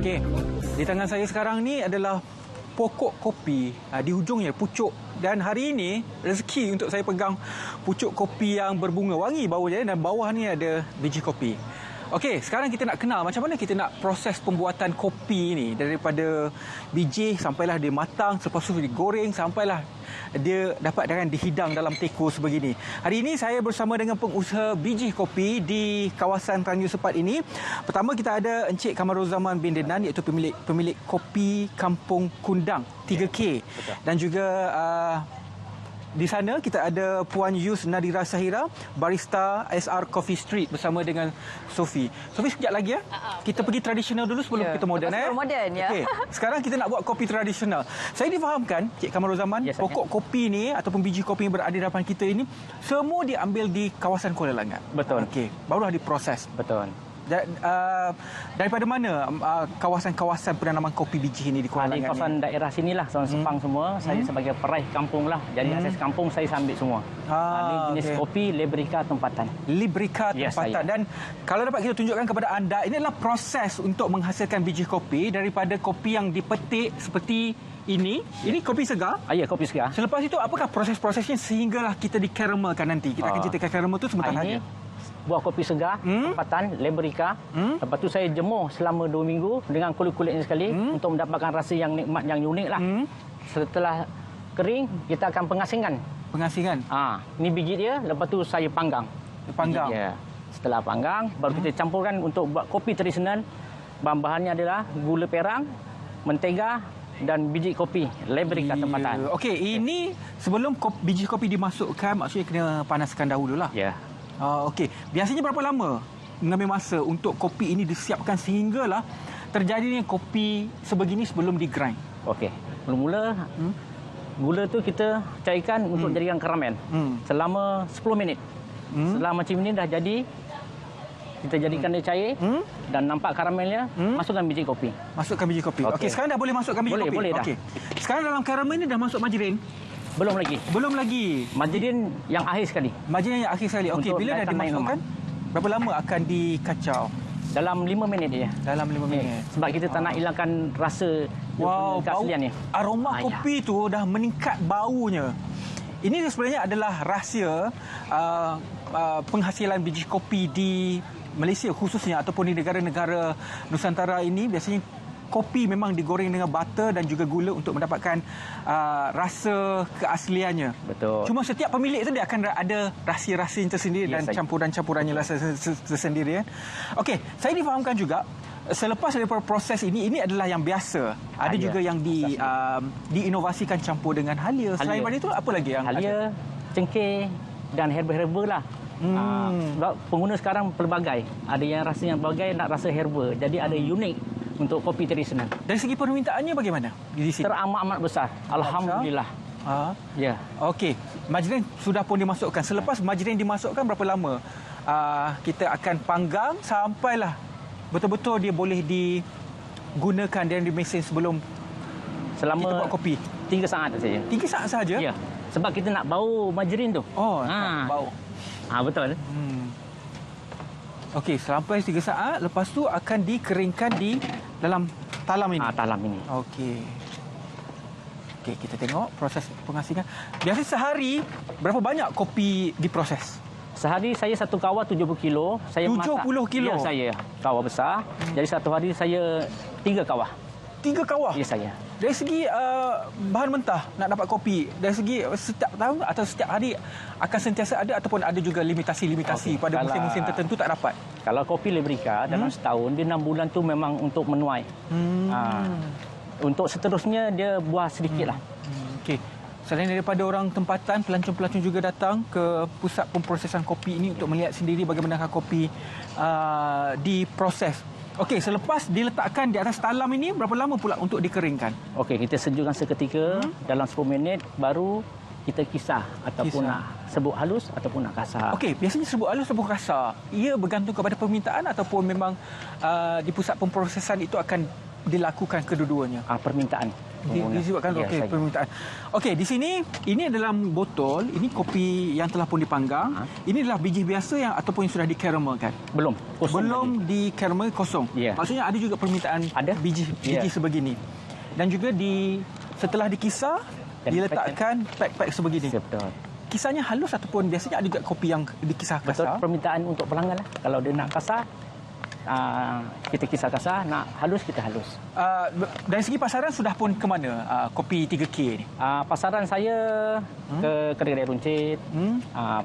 Okey, di tangan saya sekarang ni adalah pokok kopi. Di hujungnya pucuk. Dan hari ini rezeki untuk saya pegang pucuk kopi yang berbunga wangi baunya, dan bawah ni ada biji kopi. Okey, sekarang kita nak kenal macam mana kita nak proses pembuatan kopi ni daripada biji sampailah dia matang, selepas tu digoreng sampailah dia dapat dengan dihidang dalam teko sebegini. Hari ini saya bersama dengan pengusaha biji kopi di kawasan Tanjung Sepat ini. Pertama kita ada Encik Kamaruzaman bin Denan, iaitu pemilik kopi Kampung Kundang 3K. Betul. Dan juga di sana kita ada Puan Yus Nadira Sahira, barista SR Coffee Street bersama dengan Sophie. Sophie, sekejap lagi ya. Kita pergi tradisional dulu sebelum kita moden. Moden ya. Okey. Sekarang kita nak buat kopi tradisional. Saya difahamkan Cik Kamaruzaman, pokok kopi ni ataupun biji kopi yang berada di hadapan kita ini semua diambil di kawasan Kuala Langat. Betul. Okey, barulah diproses. Betul. Daripada mana kawasan-kawasan penanaman kopi biji ini di Kuala Di Langat? kawasan daerah sinilah, Sepang semua. Saya sebagai peraih kampung lah. Jadi akses kampung saya ambil semua. Ini jenis kopi Librica tempatan. Librica tempatan. Dan kalau dapat kita tunjukkan kepada anda, ini adalah proses untuk menghasilkan biji kopi daripada kopi yang dipetik seperti ini. Ini kopi segar. Ya, kopi segar. Selepas itu apakah proses-prosesnya sehinggalah kita dikaramelkan nanti? Kita akan ceritakan karamel itu sebentar saja. Buah kopi segar, tempatan, Librica. Lepas tu saya jemur selama 2 minggu dengan kulit-kulitnya sekali untuk mendapatkan rasa yang nikmat, yang unik lah. Setelah kering, kita akan pengasingan. Pengasingan? Ini biji dia, lepas tu saya panggang. Panggang? Ya. Setelah panggang, baru kita campurkan untuk buat kopi tradisional. Bahan-bahannya adalah gula perang, mentega dan biji kopi Librica tempatan. Okey, ini sebelum biji kopi dimasukkan, maksudnya kena panaskan dahululah. Ya. Okey, biasanya berapa lama mengambil masa untuk kopi ini disiapkan sehinggalah terjadinya kopi sebegini sebelum di-grind? Okey, mula-mula gula tu kita cairkan untuk jadikan karamel selama 10 minit. Setelah macam ini dah jadi, kita jadikan dia cair dan nampak karamelnya, masukkan biji kopi. Masukkan biji kopi. Okey, sekarang dah boleh masukkan biji kopi? Boleh dah. Okey. Sekarang dalam karamel ini dah masuk margarin? Belum lagi. Belum lagi. Margarin yang akhir sekali. Margarin yang akhir sekali. Okey, bila dah dimasukkan, berapa lama akan dikacau? Dalam 5 minit je. Dalam 5 minit. Sebab kita tak nak hilangkan rasa keasliannya. Aroma kopi tu dah meningkat baunya. Ini sebenarnya adalah rahsia penghasilan biji kopi di Malaysia khususnya ataupun di negara-negara Nusantara ini. Biasanya kopi memang digoreng dengan butter dan juga gula untuk mendapatkan rasa keasliannya. Betul. Cuma setiap pemilik tu dia akan ada rahsia-rahsia tersendiri dan campuran-campurannya lah tersendiri. Okey, saya difahamkan juga selepas daripada proses ini adalah yang biasa. Ada juga yang diinovasikan campur dengan halia. Selain daripada itu apa lagi yang halia, cengkeh dan herba-herba lah. Sebab pengguna sekarang pelbagai. Ada yang rasanya pelbagai, nak rasa herba. Jadi ada unik untuk kopi tradisional. Dari segi permintaannya bagaimana di sini? Teramat-amat besar. Alhamdulillah. Ya. Okey, margarin sudah pun dimasukkan. Selepas margarin dimasukkan, berapa lama kita akan panggang sampailah betul-betul dia boleh digunakan dan di mesin sebelum selama kita buat kopi? 3 saat saja. 3 saat saja? Ya. Sebab kita nak bau margarin tu. Nak bau. Betul. Okey, sampai 3 saat, lepas tu akan dikeringkan di dalam talam ini. Talam ini. Okey. Okey, kita tengok proses pengasingan. Biasa sehari berapa banyak kopi diproses? Sehari saya satu kawah 70 kilo. Saya 70 kilo? Ya, saya kawah besar. Jadi satu hari saya 3 kawah. 3 kawah? Ya, saya. Dari segi bahan mentah nak dapat kopi, dari segi setiap tahun atau setiap hari akan sentiasa ada ataupun ada juga limitasi-limitasi pada musim-musim tertentu tak dapat? Kalau kopi Librica dalam setahun, dia 6 bulan tu memang untuk menuai. Untuk seterusnya dia buah sedikit lah. Okey. Selain daripada orang tempatan, pelancong-pelancong juga datang ke pusat pemprosesan kopi ini untuk melihat sendiri bagaimana kopi diproses. Okey, selepas diletakkan di atas talam ini, berapa lama pula untuk dikeringkan? Okey, kita sejukkan seketika dalam 10 minit, baru kita kisar ataupun nak serbuk halus ataupun nak kasar. Okey, biasanya serbuk halus ataupun kasar, ia bergantung kepada permintaan ataupun memang di pusat pemprosesan itu akan dilakukan kedua-duanya? Permintaan. Disebabkan okey, permintaan. Okey, di sini ini dalam botol, ini kopi yang telah pun dipanggang. Ini adalah biji biasa yang ataupun yang sudah dikaramelkan. Belum. Belum di caramel kosong. Ya. Maksudnya ada juga permintaan ada biji sebegini. Dan juga setelah dikisar diletakkan pack-pack sebegini. Betul. Kisarnya halus ataupun biasanya ada juga kopi yang dikisar kasar? Betul, permintaan untuk pelanggan lah. Kalau dia nak kasar, kita kisar kasar. Nak halus, kita halus. Dari segi pasaran sudah pun ke mana kopi 3K ni? Pasaran saya ke kedai-kedai runcit,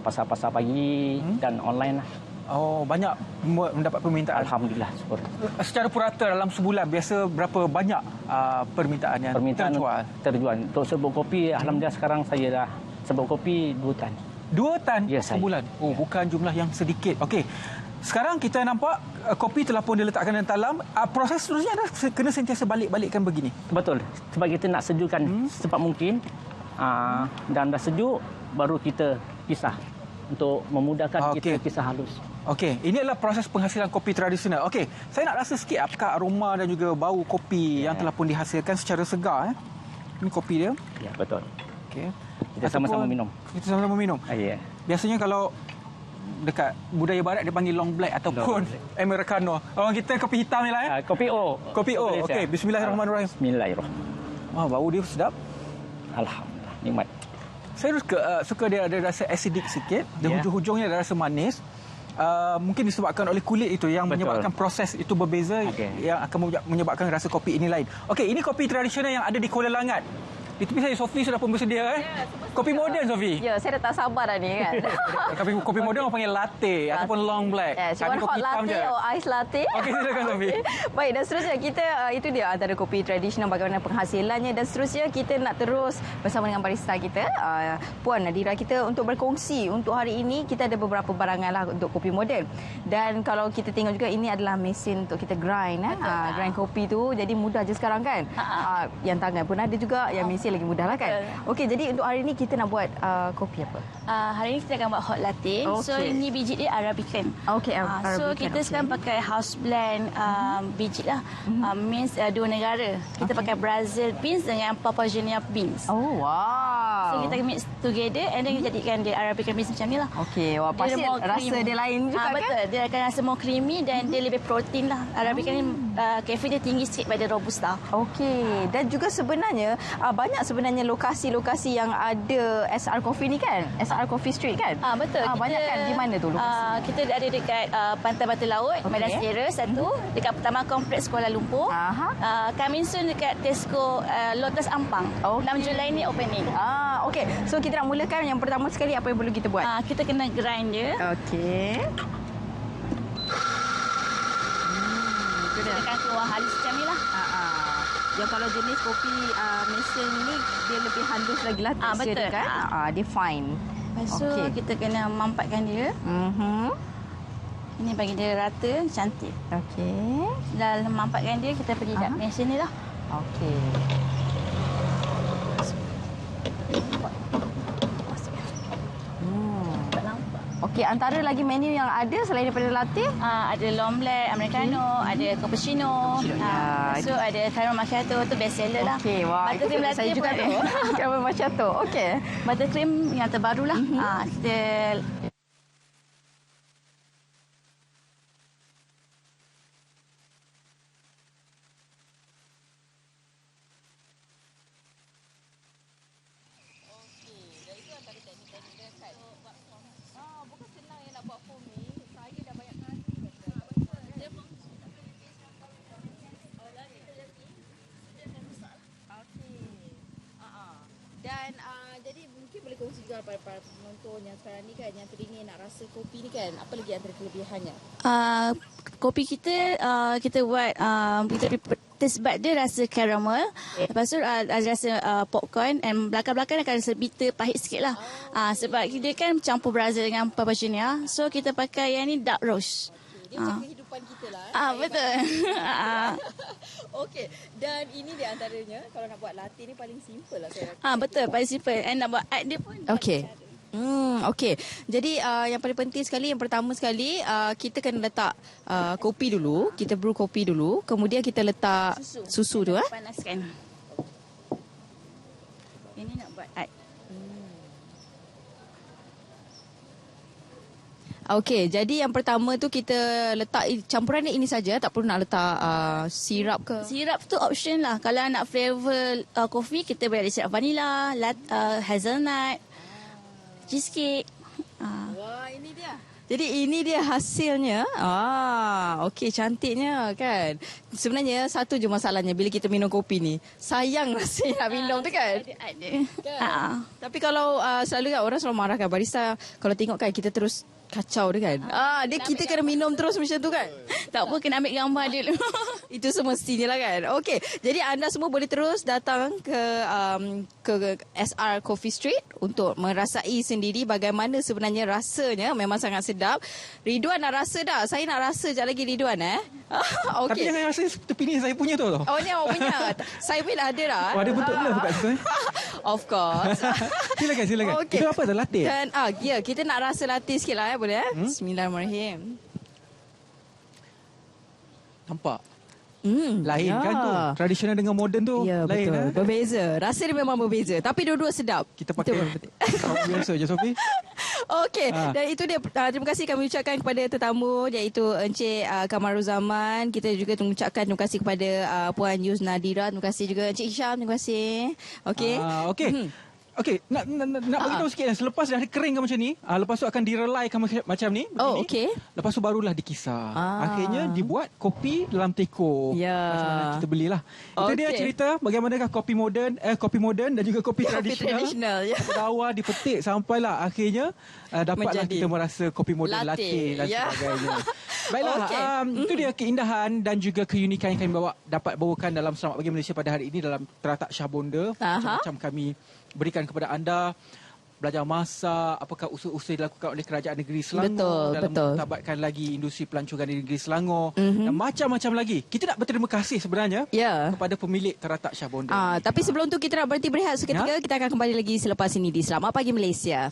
pasar-pasar pagi dan online lah. Oh, banyak mendapat permintaan? Alhamdulillah, syukur. Secara purata dalam sebulan, biasa berapa banyak permintaan yang terjual? Untuk serbuk kopi, Alhamdulillah sekarang saya dah serbuk kopi 2 tan. 2 tan sebulan? Oh, bukan jumlah yang sedikit. Okey. Sekarang kita nampak kopi telah pun diletakkan dalam talam. Proses seterusnya adalah kena sentiasa balik-balikkan begini? Betul. Sebab kita nak sejukkan secepat mungkin. Dan dah sejuk, baru kita kisar. Untuk memudahkan kita kisar halus. Okey, ini adalah proses penghasilan kopi tradisional. Okey, saya nak rasa sikit apakah aroma dan juga bau kopi yang telah pun dihasilkan secara segar. Ini kopi dia. Ya, betul. Okey. Kita sama-sama minum. Kita sama-sama minum. Ya. Biasanya kalau dekat budaya barat dia panggil long black ataupun americano. Orang kita kopi hitam ni lah Kopi O. Kopi O. Okey, bismillahirrahmanirrahim. Bismillahirrahmanirrahim. Bau dia sedap. Alhamdulillah, nikmat. Saya suka dia ada rasa acidic sikit. Dan hujung-hujungnya ada rasa manis. Mungkin disebabkan oleh kulit itu yang menyebabkan proses itu berbeza yang akan menyebabkan rasa kopi ini lain. Okey, ini kopi tradisional yang ada di Kuala Langat. Di tepi saya Sophie sudah pun bersedia kopi moden Sophie. Ya, saya dah tak sabar dah ni kan. kopi moden orang panggil latte ataupun long black. Cuma hot latte atau ice latte. Okey, silakan Sophie. Baik, dan seterusnya kita itu dia antara kopi tradisional bagaimana penghasilannya, dan seterusnya kita nak terus bersama dengan barista kita Puan Nadira kita untuk berkongsi. Untuk hari ini kita ada beberapa barangan lah untuk kopi moden. Dan kalau kita tengok juga ini adalah mesin untuk kita grind grind kopi tu, jadi mudah je sekarang kan. Yang tangan pun ada juga, yang mesin lagi mudah lah kan. Okey, jadi untuk hari ini kita nak buat kopi apa? Hari ini kita akan buat hot latte. So ini biji dia Arabican. Okey, so kita sekarang pakai house blend biji lah. Means 2 negara. Kita pakai Brazil beans dengan Papua New Guinea beans. Oh wow. So kita mix together and then jadikan dia Arabican beans macam ni lah. Okey, wah pasti rasa dia lain juga kan? Betul, dia akan rasa more creamy dan dia lebih protein lah. Arabican ni caffeine dia tinggi sikit pada Robusta. Okey, dan juga sebenarnya banyak sebenarnya lokasi-lokasi yang ada SR Coffee ni kan? SR Coffee Street kan? Betul. Banyak kan? Di mana tu lokasi? Kita ada dekat Pantai Batu Laut, Medan Sierra satu, dekat Pertama Kompleks Kuala Lumpur. Coming soon dekat Tesco Lotus Ampang. 6 Julai ni opening. Okey. So kita nak mulakan yang pertama sekali apa yang perlu kita buat? Kita kena grind dia. Okey. Kita akan keluar halus macam ni lah. Yang kalau jenis kopi mesin ni dia lebih halus lagi lah tekstur betul. Kan? Dia fine. Lepas tu kita kena mampatkan dia. Ini bagi dia rata, cantik. Okey. Dah mampatkan dia, kita pergi kat mesin ni lah. Okey. Okey, antara lagi menu yang ada selain daripada latte? Ada long black, americano, ada cappuccino. So ada caramel macchiato, tu best seller lah. Okey, wah. Buttercream latte saya juga tu. Caramel macchiato. Okey. Buttercream yang terbaru lah. Kita dan jadi mungkin boleh kongsi juga para penonton yang sekarang ni kan, yang teringin nak rasa kopi ni kan, apa lagi antara kelebihannya? Kopi kita kita buat kita taste bud dia rasa caramel. Lepas tu ada rasa popcorn, and belakang-belakang akan rasa bitter, pahit sikit lah. Sebab dia kan campur Brazil dengan Papua New Guinea. So kita pakai yang ni dark roast. Dia macam kehidupan kita lah. Betul. Okey, dan ini di antaranya kalau nak buat latte ni paling simple lah saya rasa. Betul, paling simple. And nak buat art dia pun. Okey. Okey. Jadi yang paling penting sekali, yang pertama sekali kita kena letak kopi dulu, kita brew kopi dulu, kemudian kita letak susu tu Panaskan. Ini nak buat art. Okey, jadi yang pertama tu kita letak campuran ini saja, tak perlu nak letak sirap ke? Sirap tu option lah. Kalau nak flavor kopi, kita boleh ada sirap vanilla, hazelnut, cheesecake. Wah, ini dia. Jadi ini dia hasilnya. Okey, cantiknya kan. Sebenarnya satu je masalahnya bila kita minum kopi ni. Sayang rasanya nak minum tu kan. Ada. Tapi kalau selalu kan orang selalu marahkan barista kalau tengok kan kita terus kacau dia kan. Dia kita kena minum terus macam tu kan. Tak apa, kena ambil gambar dulu. Itu semestinya lah kan. Okey, jadi anda semua boleh terus datang ke SR Coffee Street untuk merasai sendiri bagaimana sebenarnya rasanya. Memang sangat sedap. Ridwan nak rasa dah. Saya nak rasa sekejap lagi Ridwan Tapi Okey. jangan rasa tepi ni saya punya tu. Oh, ni awak punya. Saya pun dah ada dah. Oh, ada bentuk love kat situ. Of course. Silakan. Okey. Itu apa tu? Latte? Dan kita nak rasa latte sikit lah boleh Bismillahirrahmanirrahim. Nampak? Lain kan tu. Tradisional dengan moden tu. Ya, lain betul. Berbeza. Rasa dia memang berbeza. Tapi dua-dua sedap. Kita pakai biasa je, Sophie. Okey, dan itu dia. Terima kasih kami ucapkan kepada tetamu iaitu Encik Kamaruzaman. Kita juga mengucapkan terima kasih kepada Puan Yus Nadira. Terima kasih juga Encik Hisham. Terima kasih. Okey. Okey, nak bagi tahu sikit. Selepas dah keringkan macam ni, lepas tu akan direlaikan macam ni. Oh, begini. okey. Lepas tu barulah dikisar. Akhirnya dibuat kopi dalam teko. Ya. Macam mana kita belilah. Itu dia cerita bagaimanakah kopi moden dan juga kopi tradisional. Ya. Bawah dipetik sampailah akhirnya dapatlah Menjadi kita merasa kopi moden latte dan sebagainya. Baiklah, itu dia keindahan dan juga keunikan yang kami dapat bawakan dalam Selamat Pagi Malaysia pada hari ini dalam Teratak Shah Bonda. Macam-macam kami berikan kepada anda, belajar masak, apakah usaha-usaha dilakukan oleh Kerajaan Negeri Selangor dalam mentabatkan lagi industri pelancongan di Negeri Selangor dan macam-macam lagi. Kita nak berterima kasih sebenarnya kepada pemilik Teratak Shah Bonda. Tapi sebelum tu kita nak berhenti berehat seketika. Kita akan kembali lagi selepas ini di Selamat Pagi Malaysia.